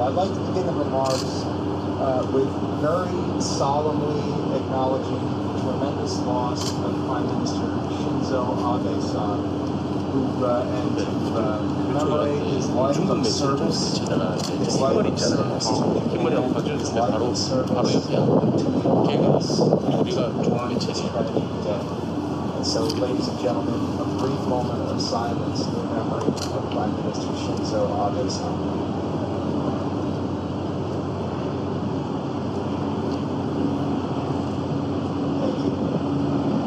I'd like to begin the remarks with very solemnly acknowledging the tremendous loss of Prime Minister Shinzo Abe-san, and to commemorate his life of service, his life of service to Japan, his life of service to Congress, and to mourn his tragic death. And so, ladies and gentlemen, a brief moment of silence in memory of Prime Minister Shinzo Abe-san.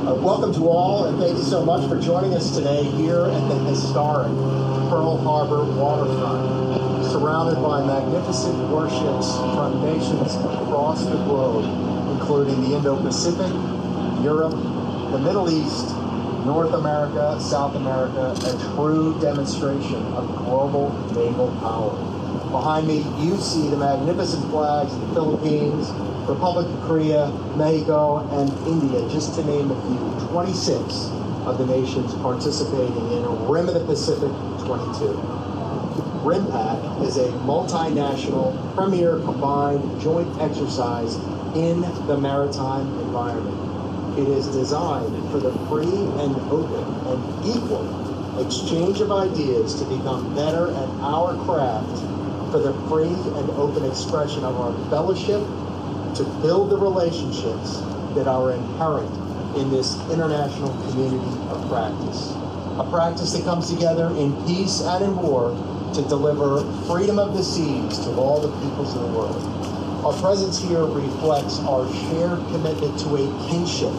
Welcome to all, and thank you so much for joining us today here at the historic Pearl Harbor waterfront, surrounded by magnificent warships from nations across the globe, including the Indo-Pacific, Europe, the Middle East, North America, South America, a true demonstration of global naval power. Behind me, you see the magnificent flags of the Philippines, Republic of Korea, Mexico, and India, just to name a few. 26 of the nations participating in Rim of the Pacific 22. RIMPAC is a multinational, premier combined joint exercise in the maritime environment. It is designed for the free and open and equal exchange of ideas to become better at our craft, for the free and open expression of our fellowship, to build the relationships that are inherent in this international community of practice. A practice that comes together in peace and in war to deliver freedom of the seas to all the peoples of the world. Our presence here reflects our shared commitment to a kinship,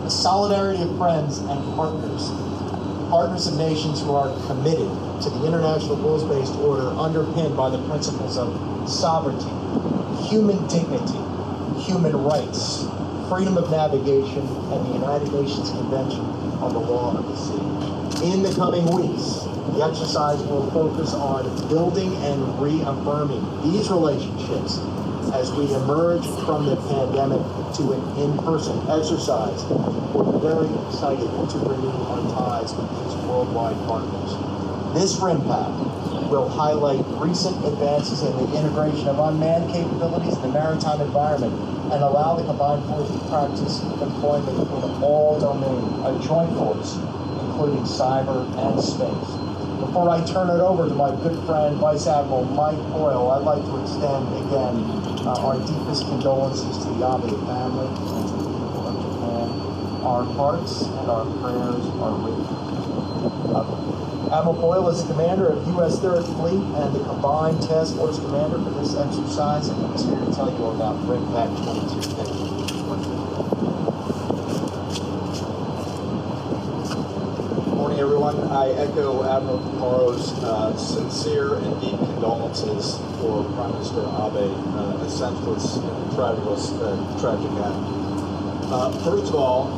a solidarity of friends and partners, partners of nations who are committed to the international rules-based order underpinned by the principles of sovereignty, human dignity, human rights, freedom of navigation, and the United Nations Convention on the Law of the Sea. In the coming weeks, the exercise will focus on building and reaffirming these relationships as we emerge from the pandemic to an in-person exercise. We're very excited to renew our ties with these worldwide partners. This RIMPAC will highlight recent advances in the integration of unmanned capabilities in the maritime environment and allow the combined force to practice deployment in all domains, a joint force, including cyber and space. Before I turn it over to my good friend, Vice Admiral Mike Boyle, I'd like to extend again our deepest condolences to the Abe family and to the people of Japan. Our hearts and our prayers are with you. Admiral Boyle is the commander of U.S. 3rd Fleet and the combined task force commander for this exercise, and he's here to tell you about RIMPAC 22. Thank you. Good morning, everyone. I echo Admiral Paparo's sincere and deep condolences for Prime Minister Abe, a senseless, tragic act. First of all,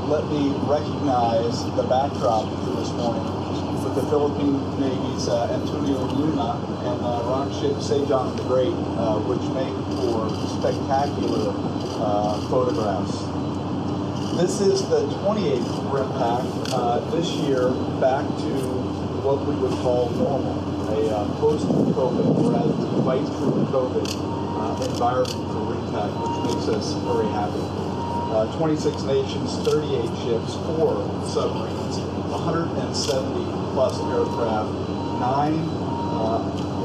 let me recognize the backdrop for this morning with the Philippine Navy's Antonio Luna and rock ship Sejong the Great, which make for spectacular photographs. This is the 28th RIMPAC, this year back to what we would call normal, a post-COVID, or as we fight through COVID environment for RIMPAC, which makes us very happy. 26 nations, 38 ships, 4 submarines, 170 plus aircraft, 9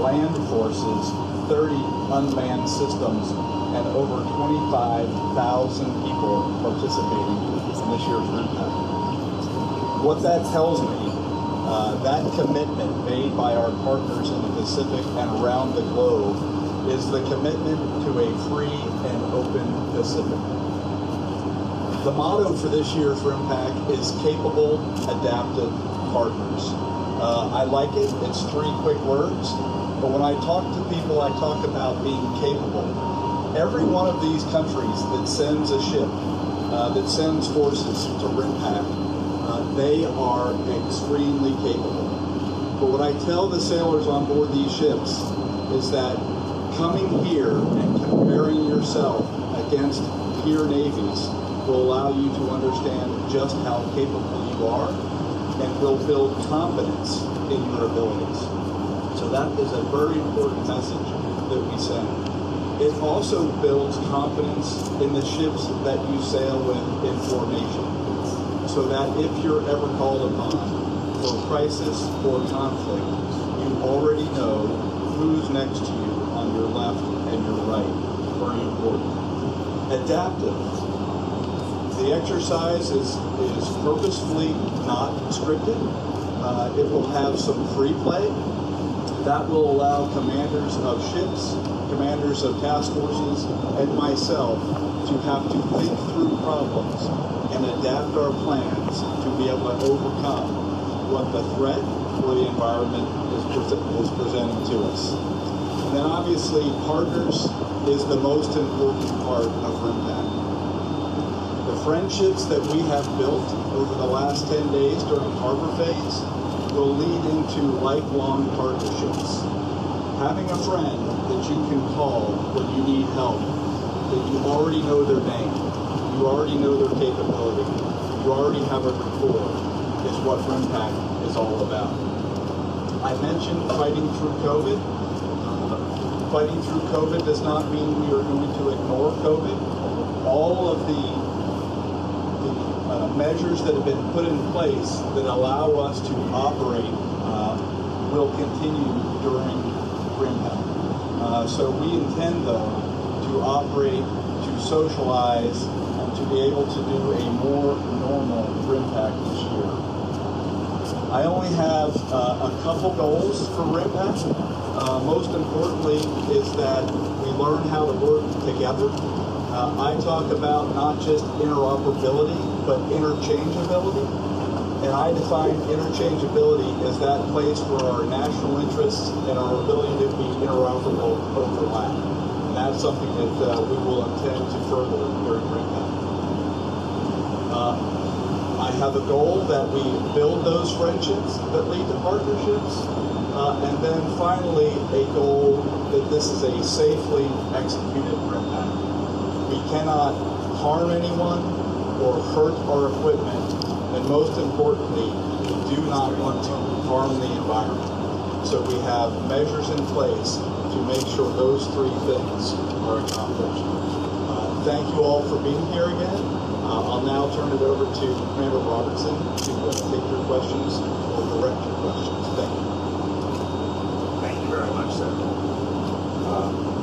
land forces, 30 unmanned systems, and over 25,000 people participating in this year's RIMPAC. What that tells me, that commitment made by our partners in the Pacific and around the globe is the commitment to a free and open Pacific. The motto for this year's RIMPAC is capable, adaptive partners. I like it. It's 3 quick words, but when I talk to people, I talk about being capable. Every one of these countries that sends a ship, that sends forces to RIMPAC, they are extremely capable. But what I tell the sailors on board these ships is that coming here and comparing yourself against peer navies will allow you to understand just how capable you are and will build confidence in your abilities. So that is a very important message that we send. It also builds confidence in the ships that you sail with in formation, so that if you're ever called upon for crisis or conflict, you already know who's next to you on your left and your right. Very important. Adaptive. The exercise is purposefully not scripted. It will have some free play. That will allow commanders of ships, commanders of task forces, and myself to have to think through problems and adapt our plans to be able to overcome what the threat or the environment is presenting to us. And then obviously partners is the most important part of RIMPAC. The friendships that we have built over the last 10 days during harbor phase will lead into lifelong partnerships. Having a friend that you can call when you need help, that you already know their name, you already know their capability, you already have a rapport, is what RIMPAC is all about. I mentioned fighting through COVID. Fighting through COVID does not mean we are going to ignore COVID. All of the measures that have been put in place that allow us to operate will continue during RIMPAC. So we intend, though, to operate, to socialize, and to be able to do a more normal RIMPAC this year. I only have a couple goals for RIMPAC. Most importantly is that we learn how to work together. I talk about not just interoperability, but interchangeability. And I define interchangeability as that place where our national interests and our ability to be interoperable overlap. And that's something that we will intend to further during RIMPAC. I have a goal that we build those friendships that lead to partnerships. And then finally, a goal that this is a safely executed RIMPAC. We cannot harm anyone or hurt our equipment, and most importantly, we do not want to harm the environment. So we have measures in place to make sure those three things are accomplished. Thank you all for being here again. I'll now turn it over to Commander Robertson to take your questions or direct your questions. Thank you. Thank you very much, sir.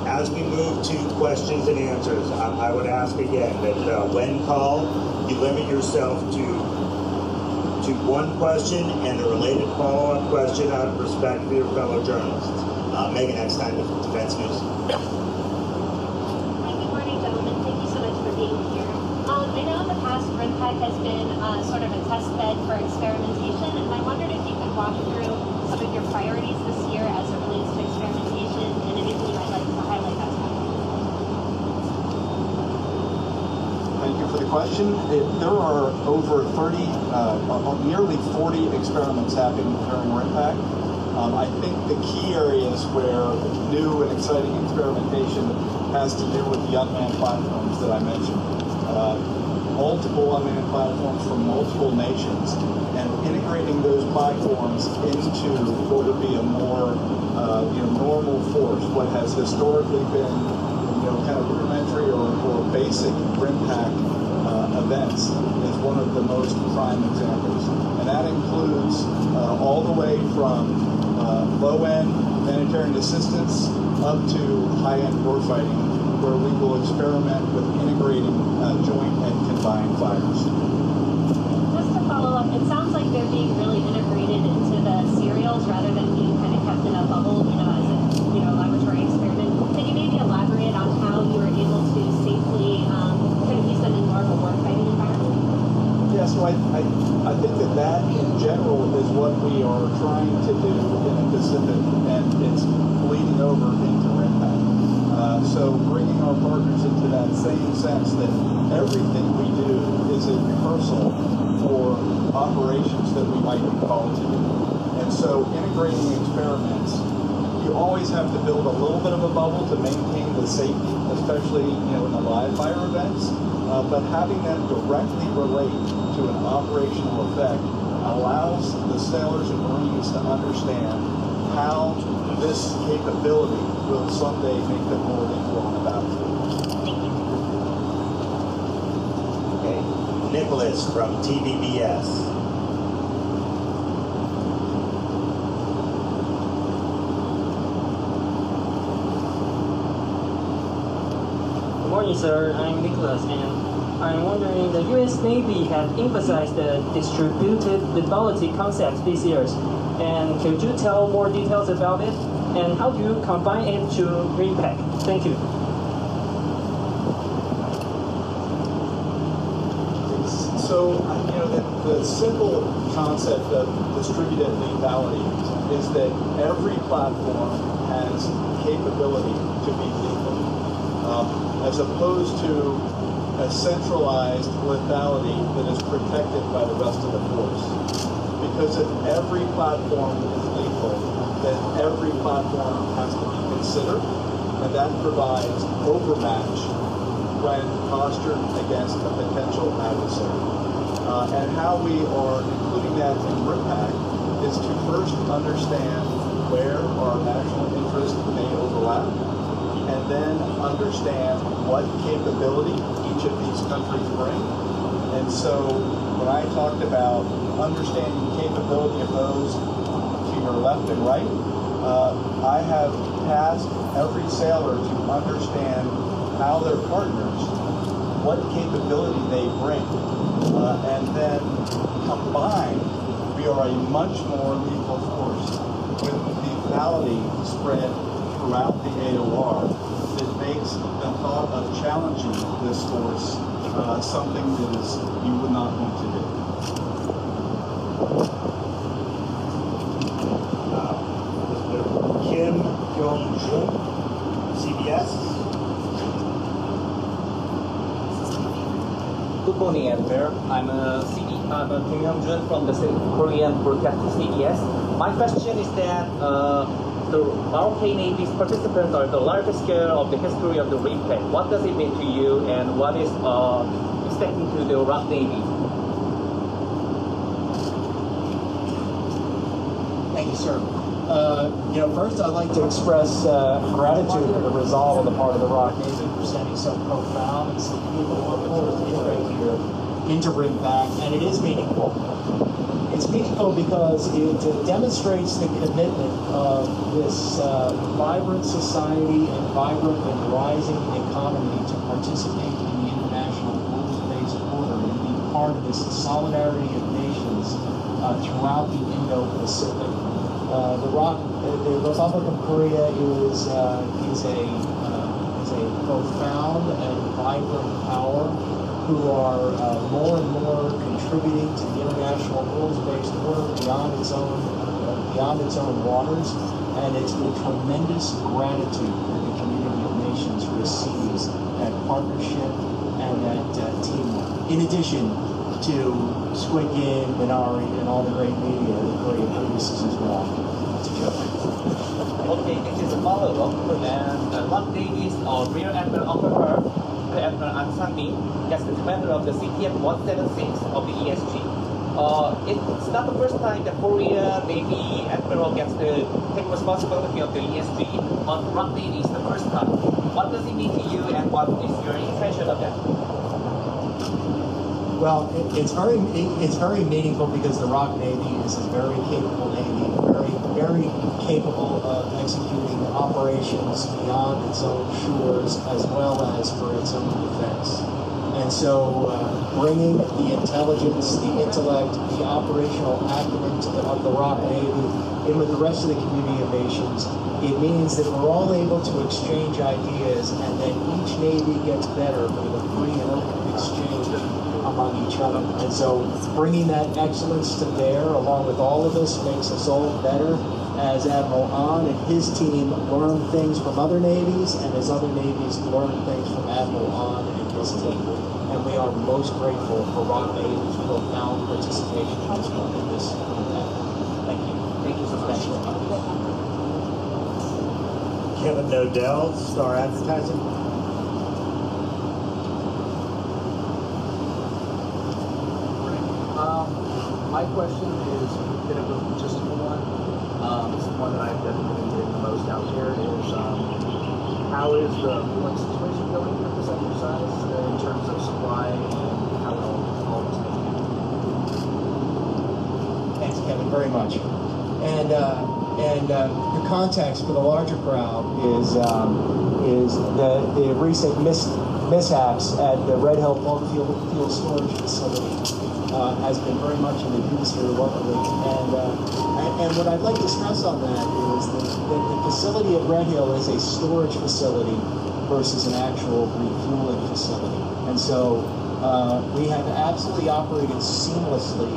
As we move to questions and answers, I would ask again that when called, you limit yourself to one question and a related follow-up question out of respect for your fellow journalists. Megan Eckstein, Defense News. Hi, good morning, gentlemen. Thank you so much for being here. I know in the past, RIMPAC has been sort of a test bed for experimentation, and I wondered if you could walk through some of your priorities this year as it relates to experimentation and anything you might like to highlight that's happening. Thank you for the question. There are over 30, nearly 40 experiments happening during RIMPAC. I think the key areas where new and exciting experimentation has to do with the unmanned platforms that I mentioned. Multiple unmanned platforms from multiple nations, and integrating those platforms into what would be a more normal force, what has historically been kind of rudimentary or basic RIMPAC events, is one of the most prime examples. And that includes all the way from low-end humanitarian assistance up to high-end warfighting, where we will experiment with integrating joint and combined fires. Just to follow up, it sounds like they're being really integrated into the serials rather than being kind of kept in a bubble, as a laboratory experiment. Can you maybe elaborate on how you were able to safely kind of use them in more of a warfighting environment? Yeah, so I think that in general is what we are trying to do in the Pacific, and it's bleeding over into RIMPAC. So bringing our partners into that same sense that everything we do is a rehearsal for operations that we might be called to do. And so integrating experiments, you always have to build a little bit of a bubble to maintain the safety, especially in the live fire events. But having them directly relate to an operational effect allows the sailors and Marines to understand how this capability will someday make them more lethal on the battlefield. Okay. Nicholas from TVBS. Good morning, sir. I'm Nicholas, and I'm wondering, the U.S. Navy have emphasized the distributed lethality concept these years. And could you tell more details about it? And how do you combine it to RIMPAC? Thank you. So, the simple concept of distributed lethality is that every platform has capability to be lethal, as opposed to a centralized lethality that is protected by the rest of the force. Because if every platform is lethal, then every platform has to be considered, and that provides overmatch when postured against a potential adversary. And how we are including that in RIMPAC is to first understand where our national interests may overlap, and then understand what capability each of these countries bring. And so when I talked about understanding capability of those to your left and right, I have tasked every sailor to understand how their partners, what capability they bring, and then combined, we are a much more lethal force with lethality spread throughout the AOR that makes the thought of challenging this force something that is you would not want to do. Kim Jong-jun, CBS. Good morning, Admiral. I'm Kim Hyung-jun from the Korean broadcast CBS. My question is that the Maroc Navy's participants are the largest scale of the history of the RIMPAC. What does it mean to you, and what is expecting to the Iraq Navy? Thank you, sir. First I'd like to express gratitude for the resolve on the part of the Iraq Navy for sending so profound and significant insight here into RIMPAC, and it is meaningful. It's meaningful because it demonstrates the commitment of this vibrant society and vibrant and rising economy to participate in the international rules-based order and be part of this solidarity of nations throughout the Indo-Pacific. The Republic of Korea is a profound and vibrant power who are more and more contributing to the international rules-based order beyond its own waters, and it's with tremendous gratitude that the community of nations receives that partnership and that teamwork. In addition to Squid Game, Minari, and all the great media that Korea produces as well. It's a joke. Okay, this is a follow-up, and Iraq Navy's Rear Admiral Officer, Admiral Ansami, gets the commander of the CTF 176 of the ESG. It's not the first time that Korea Navy Admiral gets to take responsibility of the ESG, but Iraq Navy is the first time. What does it mean to you, and what is your impression of that? Well, it's very meaningful because the Iraq Navy is a very capable Navy, very capable of executing operations beyond its own shores as well as for its own defense. And so bringing the intelligence, the intellect, the operational acumen of the Iraq Navy in with the rest of the community of nations, it means that we're all able to exchange ideas, and then each Navy gets better with a free and open exchange among each other. And so bringing that excellence to bear along with all of us makes us all better as Admiral Ahn and his team learn things from other navies, and as other navies learn things from Admiral Ahn and his team. And we are most grateful for Iraq Navy's profound participation in this event. Thank you. Thank you so much. Kevin Nodell, Star Advertising. My question is a bit of a logistical one. This is one that I've definitely been the most out here. Is how is the fueling situation going with this exercise in terms of supply and how it all is taken? Thanks, Kevin, very much. And the context for the larger crowd is the recent mishaps at the Red Hill bulk fuel storage facility has been very much in the news here locally. And what I'd like to stress on that is that the facility at Red Hill is a storage facility versus an actual refueling facility. And so we have absolutely operated seamlessly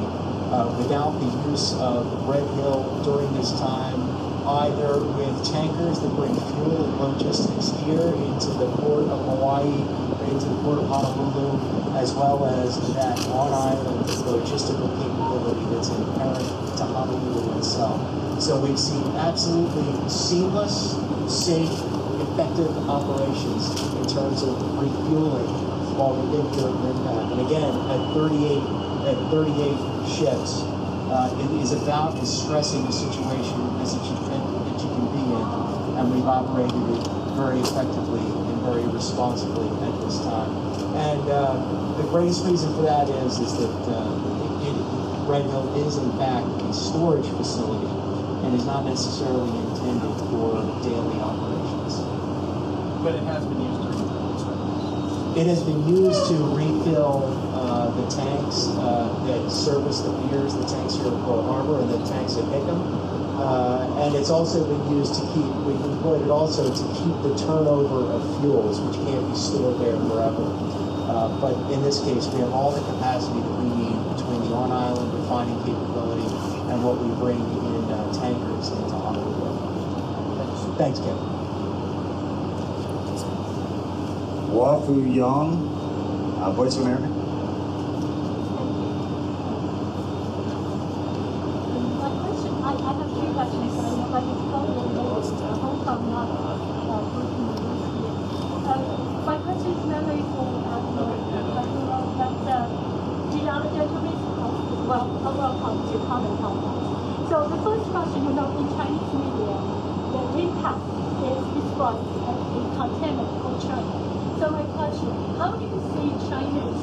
without the use of Red Hill during this time, either with tankers that bring fuel and logistics here into the port of Hawaii, or into the port of Honolulu, as well as that on-island logistical capability that's inherent to Honolulu itself. So we've seen absolutely seamless, safe, effective operations in terms of refueling while we've been here at RIMPAC. And again, at 38 ships, it is about as stressing a situation as you can be in, and we've operated it very effectively and very responsibly at this time. And the greatest reason for that is that Red Hill is in fact a storage facility and is not necessarily intended for daily operations. But it has been used to refuel. It has been used to refill the tanks that service the piers, the tanks here at Pearl Harbor and the tanks at Hickam. And it's also been used to keep, we've employed it also to keep the turnover of fuels, which can't be stored there forever. But in this case, we have all the capacity that we need between the on-island refining capability and what we bring in tankers into Honolulu. Thanks, Kevin. Wafu Young, Voice of America. My question, I have three questions, but I know I can go in Hong Kong, not working university. My question is mainly for Admiral, that the other gentlemen are welcome to comment on that. So the first question, in Chinese media, the RIMPAC is described as a containment for China. So my question, how do you see China's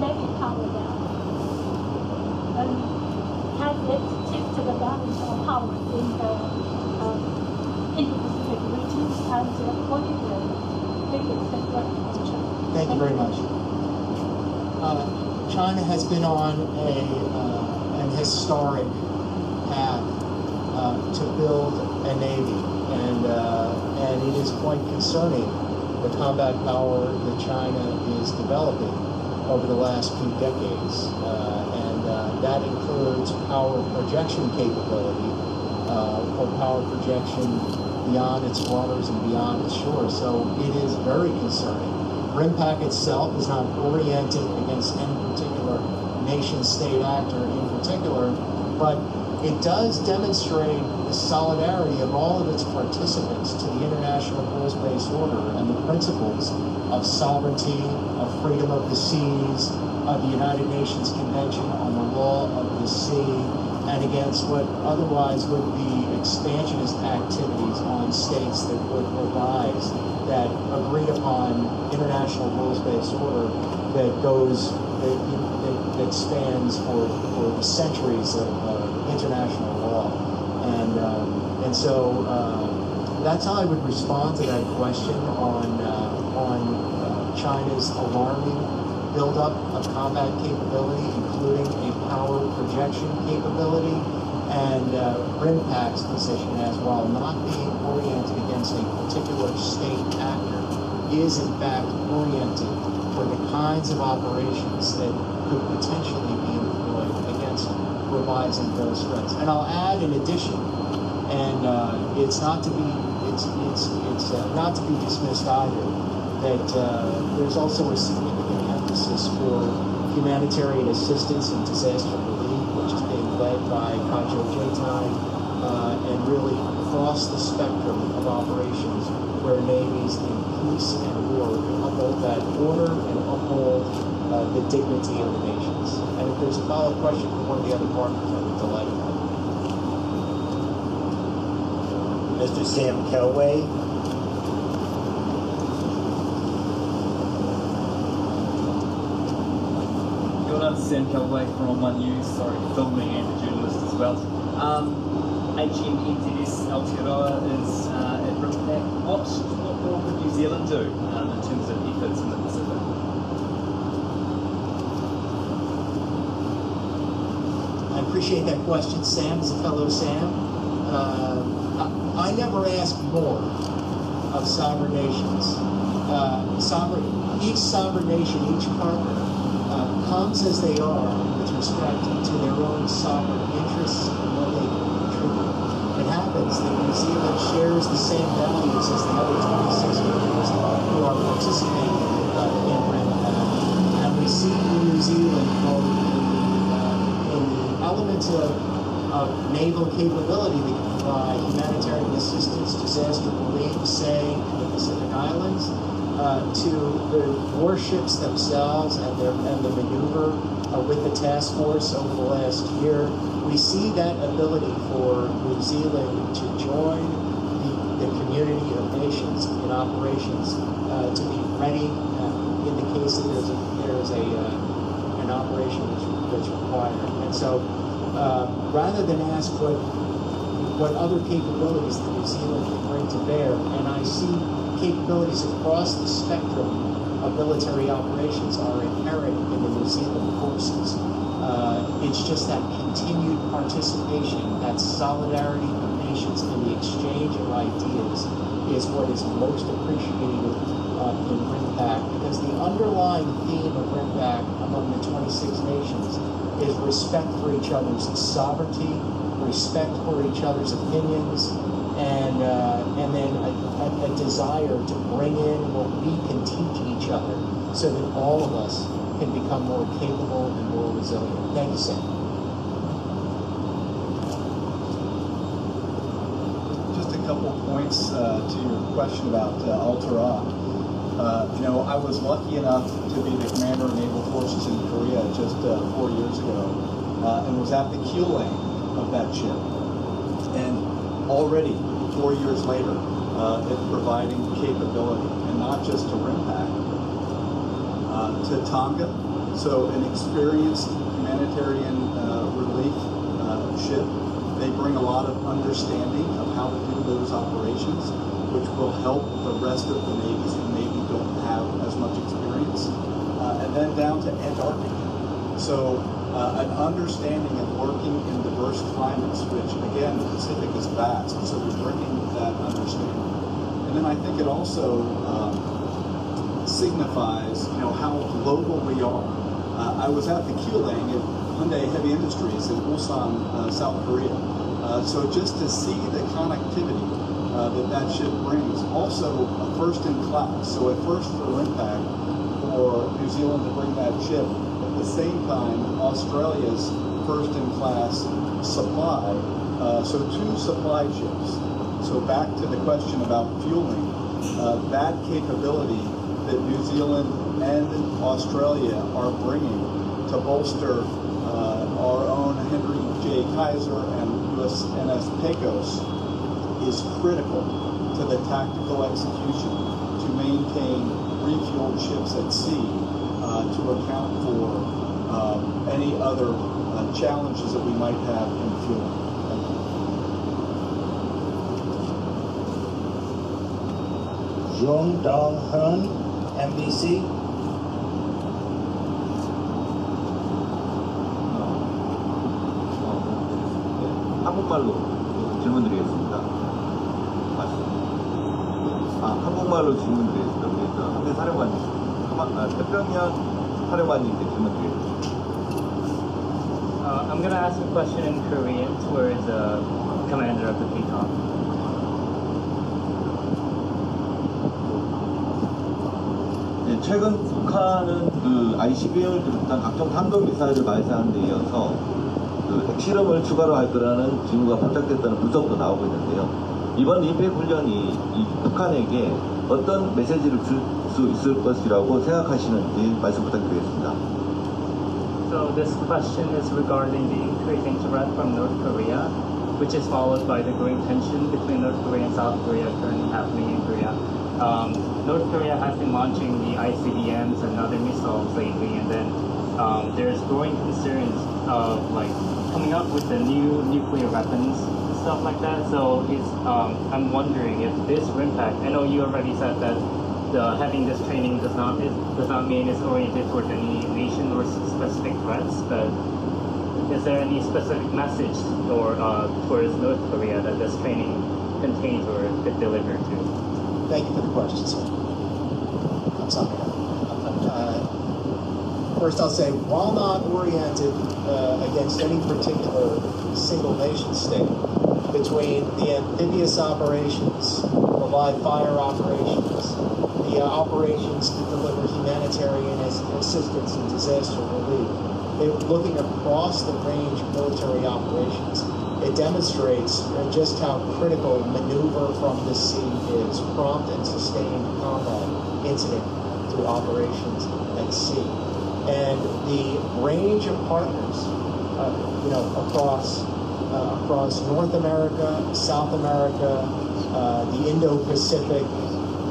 Navy power now? And has it tipped to the balance of power in the Indo-Pacific region? And what is the biggest threat from China? Thank you very much. China has been on an historic path to build a navy, and it is quite concerning the combat power that China is developing over the last few decades, and that includes power projection capability, or power projection beyond its waters and beyond its shores. So it is very concerning. RIMPAC itself is not oriented against any particular nation-state actor in particular, but it does demonstrate the solidarity of all of its participants to the international rules-based order and the principles of sovereignty, of freedom of the seas, of the United Nations Convention on the Law of the Sea, and against what otherwise would be expansionist activities on states that would revise that agreed upon international rules-based order that goes, that spans for centuries of international law. And so that's how I would respond to that question on China's alarming buildup of combat capability, including a power projection capability, and RIMPAC's position as, while not being oriented against a particular state actor, is in fact oriented for the kinds of operations that could potentially be employed against revising those threats. And I'll add in addition, and it's not to be not to be dismissed either, that there's also a significant emphasis for humanitarian assistance and disaster relief, which is being led by Kajo Jaitai, and really across the spectrum of operations where navies in peace and war can uphold that order and uphold the dignity of the nations. And if there's a follow-up question from one of the other partners, I'd be delighted. Mr. Sam Kelway. Sam Kelway from One News, sorry, filming and a journalist as well. HMNTS Aotearoa is at RIMPAC. What more could New Zealand do in terms of efforts in the Pacific? I appreciate that question, Sam, as a fellow Sam. I never ask more of sovereign nations. Each sovereign nation, each partner, comes as they are with respect to their own sovereign interests and what they can contribute. It happens that New Zealand shares the same values as the other 26 countries who are participating in RIMPAC. And we see New Zealand both in the elements of naval capability that can provide humanitarian assistance, disaster relief, say, in the Pacific Islands, to the warships themselves and the maneuver with the task force over the last year. We see that ability for New Zealand to join the community of nations in operations to be ready in the case that there's an operation that's required. And so rather than ask what other capabilities that New Zealand can bring to bear, and I see capabilities across the spectrum of military operations are inherent in the New Zealand forces. It's just that continued participation, that solidarity of nations and the exchange of ideas is what is most appreciated in RIMPAC, because the underlying theme of RIMPAC among the 26 nations is respect for each other's sovereignty, respect for each other's opinions, and then a desire to bring in what we can teach each other so that all of us can become more capable and more resilient. Thank you, Sam. Just a couple points to your question about Aotearoa. I was lucky enough to be the commander of naval forces in Korea just 4 years ago, and was at the keel lane of that ship. And already 4 years later, it's providing capability, and not just to RIMPAC, to Tonga. So an experienced humanitarian relief ship. They bring a lot of understanding of how to do those operations, which will help the rest of the navies who maybe don't have as much experience. And then down to Antarctica. So an understanding of working in diverse climates, which again, the Pacific is vast, so we're bringing that understanding. And then I think it also signifies, how global we are. I was at the keel lane at Hyundai Heavy Industries in Ulsan, South Korea. So just to see the connectivity that ship brings, also a first in class. So at first for RIMPAC, for New Zealand to bring that ship, at the same time, Australia's first in class supply. So 2 supply ships. So back to the question about fueling, that capability that New Zealand and Australia are bringing to bolster our own Henry J. Kaiser and USNS Pecos is critical to the tactical execution to maintain refueled ships at sea to account for any other challenges that we might have in fueling. Jung Dong-hun, MBC. 한국말로 질문드리겠습니다. 한국말로 질문드리겠습니다. 우리 함대 사령관님, 태평양 사령관님께 질문드리겠습니다. I'm going to ask a question in Korean towards the commander of the PCOM. 네, 최근 북한은 그 ICBM을 비롯한 각종 탄도미사일을 발사하는 데 이어서 그 핵실험을 추가로 할 거라는 징후가 포착됐다는 분석도 나오고 있는데요. 이번 림팩 훈련이 이 북한에게 어떤 메시지를 줄 수 있을 것이라고 생각하시는지 말씀 부탁드리겠습니다. So this question is regarding the increasing threat from North Korea. which is followed by the growing tension between North Korea and South Korea currently happening in Korea. North Korea has been launching the ICBMs and other missiles lately, and then there's growing concerns of like coming up with the new nuclear weapons and stuff like that. So I'm wondering if this RIMPAC, I know you already said that having this training does not mean it's oriented towards any nation or specific threats, but is there any specific message or towards North Korea that this training contains or could deliver to? Thank you for the question, sir. First, I'll say, while not oriented against any particular single nation state, between the amphibious operations, the live fire operations, the operations to deliver humanitarian assistance and disaster relief, looking across the range of military operations, it demonstrates just how critical maneuver from the sea is, prompt and sustained combat incident through operations at sea. And the range of partners, across North America, South America, the Indo-Pacific,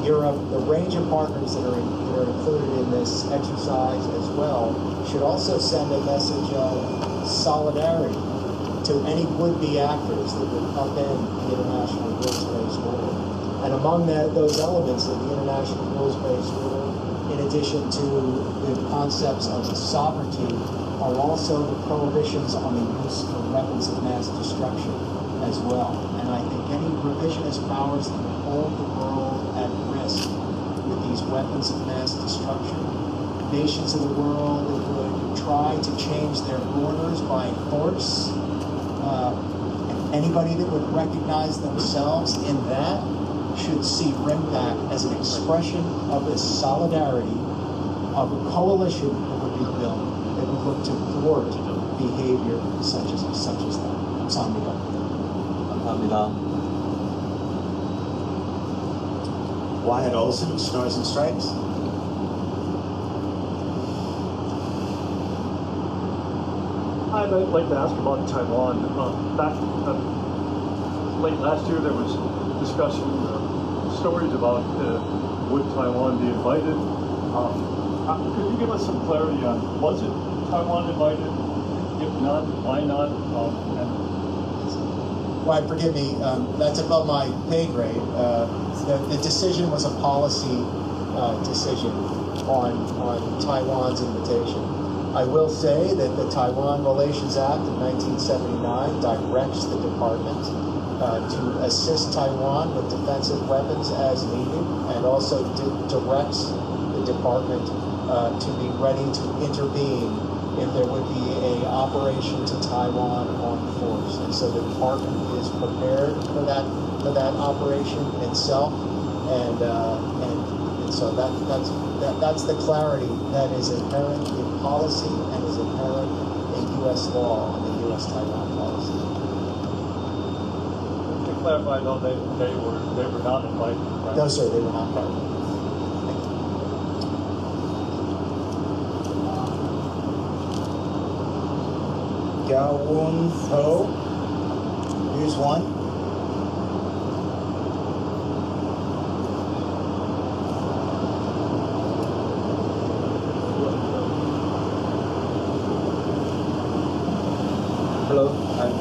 Europe, the range of partners that are included in this exercise as well should also send a message of solidarity to any would-be actors that would upend the international rules-based order. And among those elements of the international rules-based order, in addition to the concepts of sovereignty, are also the prohibitions on the use of weapons of mass destruction as well. And I think any revisionist powers that would hold the world at risk with these weapons of mass destruction, nations of the world that would try to change their borders by force, anybody that would recognize themselves in that should see RIMPAC as an expression of this solidarity of a coalition that would be built that would look to thwart behavior such as that. 감사합니다. 감사합니다. Wyatt Olson, Stars and Stripes. I'd like to ask about Taiwan. Back late last year, there was discussion, stories about would Taiwan be invited. Could you give us some clarity on, was it Taiwan invited? If not, why not? Wyatt, forgive me, that's above my pay grade. The decision was a policy decision on Taiwan's invitation. I will say that the Taiwan Relations Act of 1979 directs the department to assist Taiwan with defensive weapons as needed, and also directs the department to be ready to intervene if there would be an operation to Taiwan on force. And so the department is prepared for that operation itself, and so that's the clarity that is inherent in policy and is inherent in U.S. law and the U.S. Taiwan policy. To clarify, though, they were not invited, right? No, sir, they were not part of it. Gao Woon Ho, News 1. Hello, I'm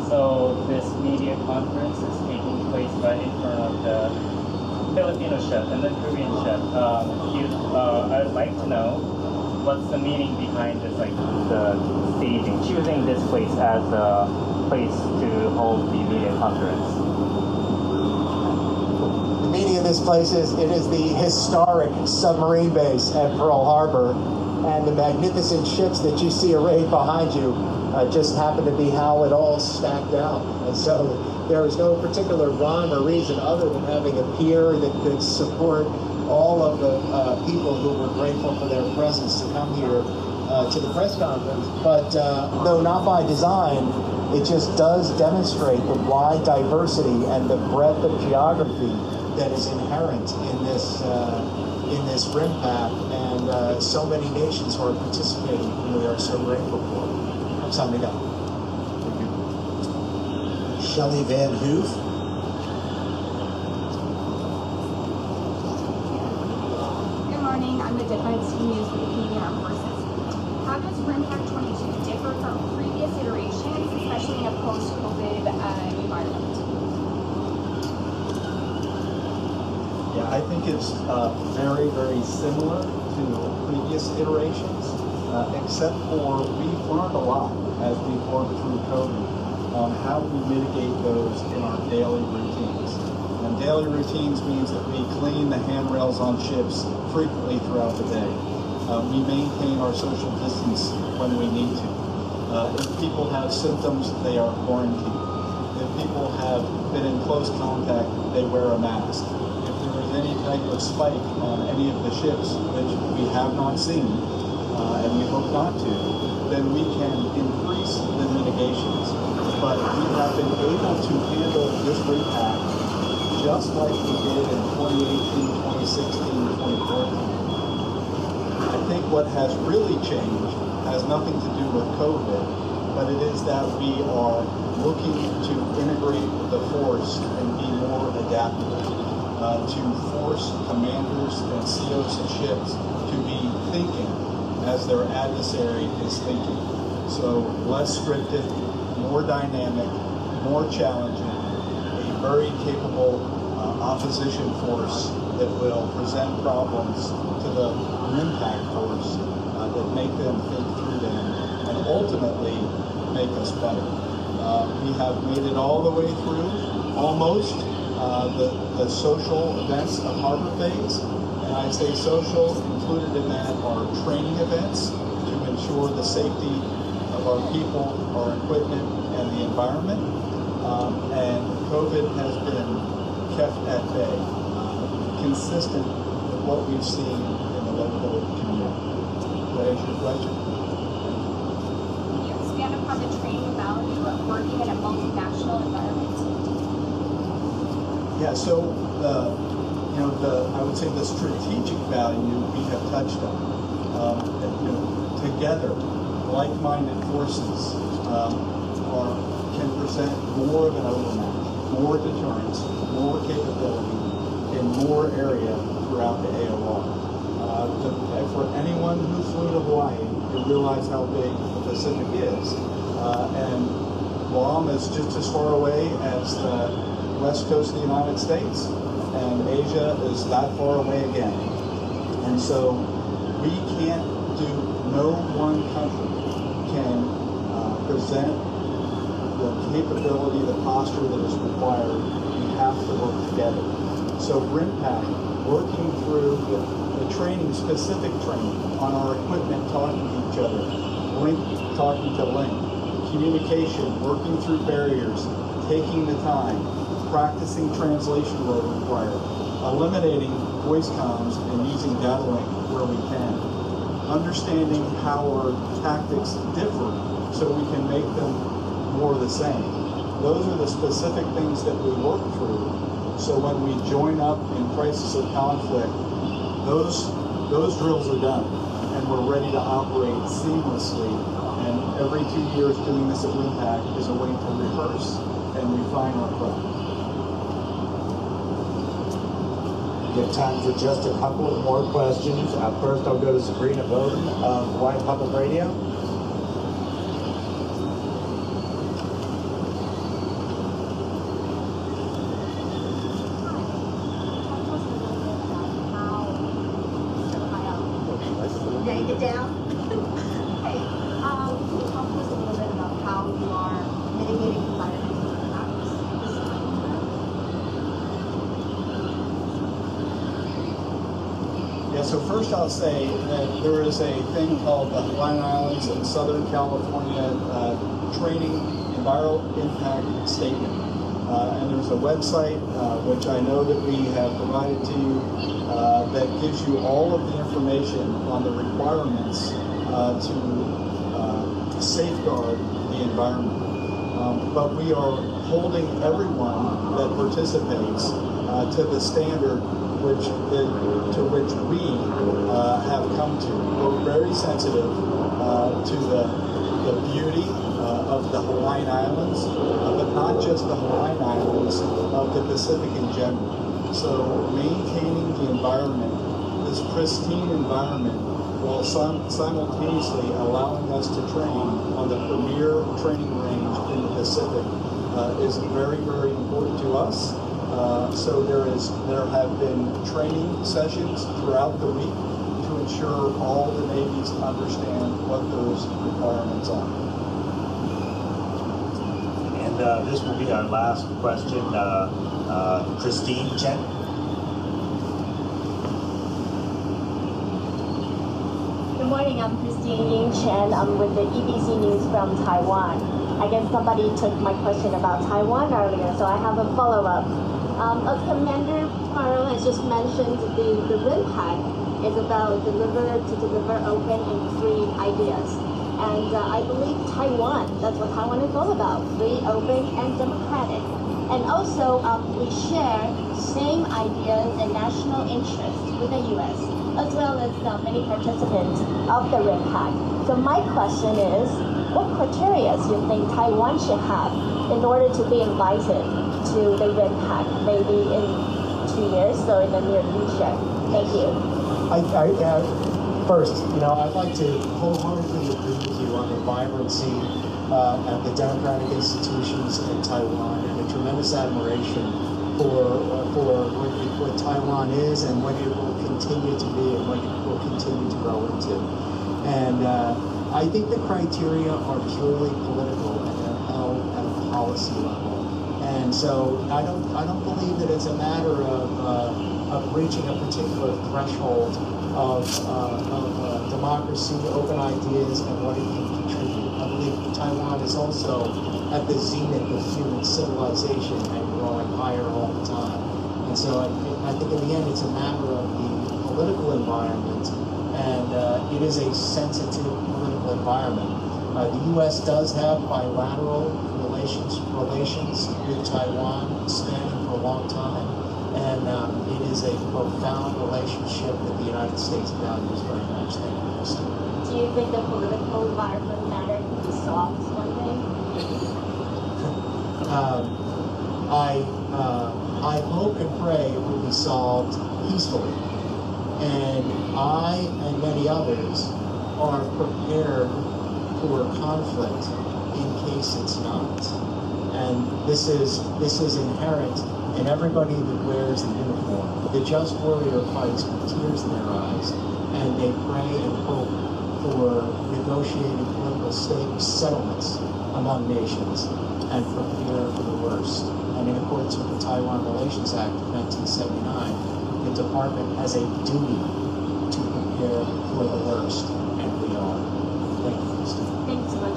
So this media conference is taking place right in front of the Filipino ship and the Korean ship. I'd like to know what's the meaning behind this, like the staging, choosing this place as a place to hold the media conference. The meaning of this place is it is the historic submarine base at Pearl Harbor, and the magnificent ships that you see arrayed behind you just happen to be how it all stacked out. And so there is no particular rhyme or reason other than having a pier that could support all of the people who were grateful for their presence to come here to the press conference. But though not by design, it just does demonstrate the wide diversity and the breadth of geography that is inherent in this RIMPAC, and so many nations who are participating, and we are so grateful for. Kamsahamnida. Shelley Van Hoof. Good morning. I'm the Defense News for the Canadian Armed Forces. How does RIMPAC 22 differ from previous iterations, especially in a post-COVID environment? Yeah, I think it's very, very similar to previous iterations, except for we've learned a lot as we've worked through COVID on how we mitigate those in our daily routines. And daily routines means that we clean the handrails on ships frequently throughout the day. We maintain our social distance when we need to. If people have symptoms, they are quarantined. If people have been in close contact, they wear a mask. If there is any type of spike on any of the ships, which we have not seen, and we hope not to, then we can increase the mitigations. But we have been able to handle this RIMPAC just like we did in 2018, 2016, 2014. I think what has really changed has nothing to do with COVID, but it is that we are looking to integrate the force and be more adaptable, to force commanders and COs of ships to be thinking as their adversary is thinking. So less scripted, more dynamic, more challenging, a very capable opposition force that will present problems to the RIMPAC force that make them think through them and ultimately make us better. We have made it all the way through, almost, the social events of Harbor Phase. And I say social, included in that are training events to ensure the safety of our people, our equipment, and the environment. And COVID has been kept at bay, consistent with what we've seen in the local community. Did I answer your question? Can you expand upon the training value of working in a multinational environment? Yeah, so I would say the strategic value we have touched on. Together, like-minded forces can present more of an overmatch, more deterrence, more capability in more area throughout the AOR. For anyone who flew to Hawaii, you realize how big the Pacific is. And Guam is just as far away as the west coast of the United States, and Asia is that far away again. And so we can't do, no one country can present the capability, the posture that is required. We have to work together. So RIMPAC, working through the training, specific training on our equipment, talking to each other, link, talking to link, communication, working through barriers, taking the time, practicing translation where required, eliminating voice comms and using data link where we can, understanding how our tactics differ so we can make them more the same. Those are the specific things that we work through. So when we join up in crisis or conflict, those drills are done, and we're ready to operate seamlessly. And every 2 years doing this at RIMPAC is a way to rehearse and refine our craft. We have time for just a couple of more questions. First, I'll go to Sabrina Bowden of Hawaiian Public Radio. So first I'll say that there is a thing called the Hawaiian Islands and Southern California Training Environmental Impact Statement. And there's a website, which I know that we have provided to you, that gives you all of the information on the requirements to safeguard the environment. But we are holding everyone that participates to the standard to which we have come to. We're very sensitive to the beauty of the Hawaiian Islands, but not just the Hawaiian Islands, of the Pacific in general. So maintaining the environment, this pristine environment, while simultaneously allowing us to train on the premier training range in the Pacific is very, very important to us. So there have been training sessions throughout the week to ensure all the navies understand what those requirements are. And this will be our last question. Christine Chen. Good morning, I'm Christine Ying Chen. I'm with the EBC News from Taiwan. I guess somebody took my question about Taiwan earlier, so I have a follow-up. As Commander Paparo has just mentioned, the RIMPAC is about deliver open and free ideas. And I believe Taiwan, that's what Taiwan is all about, free, open, and democratic. And also, we share same ideas and national interests with the U.S., as well as many participants of the RIMPAC. So my question is, what criteria do you think Taiwan should have in order to be invited to the RIMPAC, maybe in 2 years or in the near future? Thank you. First, I'd like to wholeheartedly agree with you on the vibrancy at the democratic institutions in Taiwan, and a tremendous admiration for what Taiwan is and what it will continue to be and what it will continue to grow into. And I think the criteria are purely political and they're held at a policy level. And so I don't believe that it's a matter of reaching a particular threshold of democracy, open ideas, and what it can contribute. I believe Taiwan is also at the zenith of human civilization and growing higher all the time. And so I think in the end it's a matter of the political environment, and it is a sensitive political environment. The U.S. does have bilateral relations with Taiwan spanning for a long time, and it is a profound relationship that the United States values very much. Do you think the political environment matter can be solved one day? I hope and pray it will be solved peacefully, and I and many others are prepared for conflict in case it's not. And this is inherent in everybody that wears the uniform. The just warrior fights with tears in their eyes, and they pray and hope for negotiated political settlements among nations and prepare for the worst. And in accordance with the Taiwan Relations Act of 1979, the department has a duty to prepare for the worst, and we are. Thank you, Christine. Thank you so much.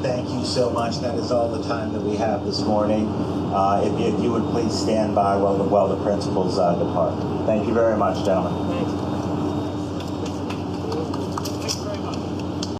Thank you so much. That is all the time that we have this morning. If you would please stand by while the principals depart. Thank you very much, gentlemen. Thank you.